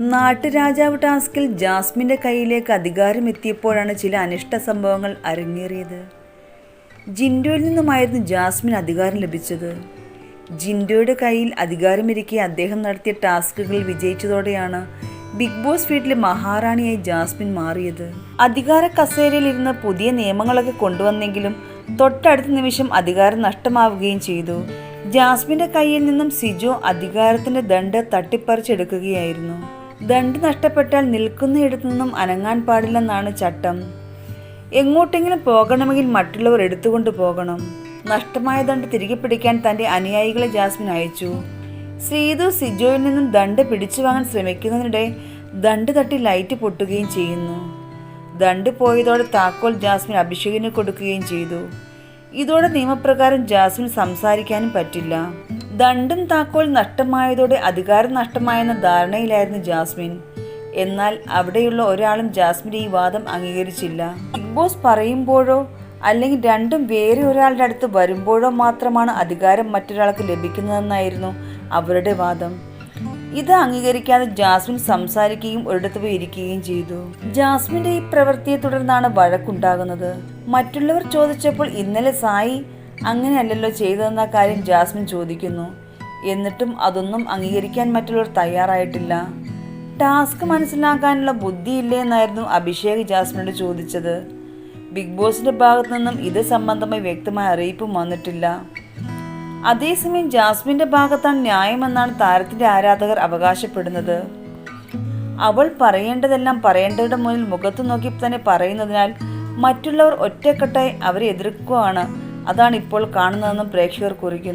നാട്ടുരാജാവ് ടാസ്കിൽ ജാസ്മിൻ്റെ കയ്യിലേക്ക് അധികാരം എത്തിയപ്പോഴാണ് ചില അനിഷ്ട സംഭവങ്ങൾ അരങ്ങേറിയത്. ജിൻഡോയിൽ നിന്നുമായിരുന്നു ജാസ്മിൻ അധികാരം ലഭിച്ചത്. ജിൻഡോയുടെ കയ്യിൽ അധികാരമിരിക്കെ അദ്ദേഹം നടത്തിയ ടാസ്കുകൾ വിജയിച്ചതോടെയാണ് ബിഗ് ബോസ് വീട്ടിലെ മഹാറാണിയായി ജാസ്മിൻ മാറിയത്. അധികാര കസേരയിൽ ഇരുന്ന് പുതിയ നിയമങ്ങളൊക്കെ കൊണ്ടുവന്നെങ്കിലും തൊട്ടടുത്ത നിമിഷം അധികാരം നഷ്ടമാവുകയും ചെയ്തു. ജാസ്മിൻ്റെ കയ്യിൽ നിന്നും സിജോ അധികാരത്തിൻ്റെ ദണ്ട് തട്ടിപ്പറിച്ചെടുക്കുകയായിരുന്നു. ദണ്ട് നഷ്ടപ്പെട്ടാൽ നിൽക്കുന്നയിടത്തു നിന്നും അനങ്ങാൻ പാടില്ലെന്നാണ് ചട്ടം. എങ്ങോട്ടെങ്കിലും പോകണമെങ്കിൽ മറ്റുള്ളവർ എടുത്തുകൊണ്ട് പോകണം. നഷ്ടമായ ദണ്ട് തിരികെ പിടിക്കാൻ തൻ്റെ അനുയായികളെ ജാസ്മിൻ അയച്ചു. ശ്രീതു സിജോയിൽ നിന്നും ദണ്ട് പിടിച്ചു വാങ്ങാൻ ശ്രമിക്കുന്നതിനിടെ ദണ്ട് തട്ടി ലൈറ്റ് പൊട്ടുകയും ചെയ്യുന്നു. ദണ്ട് പോയതോടെ താക്കോൽ ജാസ്മിൻ അഭിഷേകിന് കൊടുക്കുകയും ചെയ്തു. ഇതോടെ നിയമപ്രകാരം ജാസ്മിൻ സംസാരിക്കാനും പറ്റില്ല. ദണ്ടും താക്കോൽ നഷ്ടമായതോടെ അധികാരം നഷ്ടമായെന്ന ധാരണയിലായിരുന്നു ജാസ്മിൻ. എന്നാൽ അവിടെയുള്ള ഒരാളും ജാസ്മിൻ്റെ ഈ വാദം അംഗീകരിച്ചില്ല. ബിഗ് ബോസ് പറയുമ്പോഴോ അല്ലെങ്കിൽ രണ്ടും വേറെ ഒരാളുടെ അടുത്ത് വരുമ്പോഴോ മാത്രമാണ് അധികാരം മറ്റൊരാൾക്ക് ലഭിക്കുന്നതെന്നായിരുന്നു അവരുടെ വാദം. ഇത് അംഗീകരിക്കാതെ ജാസ്മിൻ സംസാരിക്കുകയും ഒരിടത്ത് പോയി ഇരിക്കുകയും ചെയ്തു. ജാസ്മിൻ്റെ ഈ പ്രവൃത്തിയെ തുടർന്നാണ് വഴക്കുണ്ടാകുന്നത്. മറ്റുള്ളവർ ചോദിച്ചപ്പോൾ ഇന്നലെ സായി അങ്ങനെയല്ലല്ലോ ചെയ്തതെന്ന കാര്യം ജാസ്മിൻ ചോദിക്കുന്നു. എന്നിട്ടും അതൊന്നും അംഗീകരിക്കാൻ മറ്റുള്ളവർ തയ്യാറായിട്ടില്ല. ടാസ്ക് മനസ്സിലാക്കാനുള്ള ബുദ്ധിയില്ലേ എന്നായിരുന്നു അഭിഷേക് ജാസ്മിനോട് ചോദിച്ചത്. ബിഗ് ബോസിന്റെ ഭാഗത്തു നിന്നും ഇത് സംബന്ധമായി വ്യക്തമായ അറിയിപ്പും വന്നിട്ടില്ല. അതേസമയം ജാസ്മിൻ്റെ ഭാഗത്താണ് ന്യായമെന്നാണ് താരത്തിൻ്റെ ആരാധകർ അവകാശപ്പെടുന്നത്. അവൾ പറയേണ്ടതെല്ലാം പറയേണ്ടവരുടെ മുന്നിൽ മുഖത്തു നോക്കി തന്നെ പറയുന്നതിനാൽ മറ്റുള്ളവർ ഒറ്റക്കെട്ടായി അവരെ എതിർക്കുകയാണ്. അതാണ് ഇപ്പോൾ കാണുന്നതെന്നും പ്രേക്ഷകർ കുറിക്കുന്നു.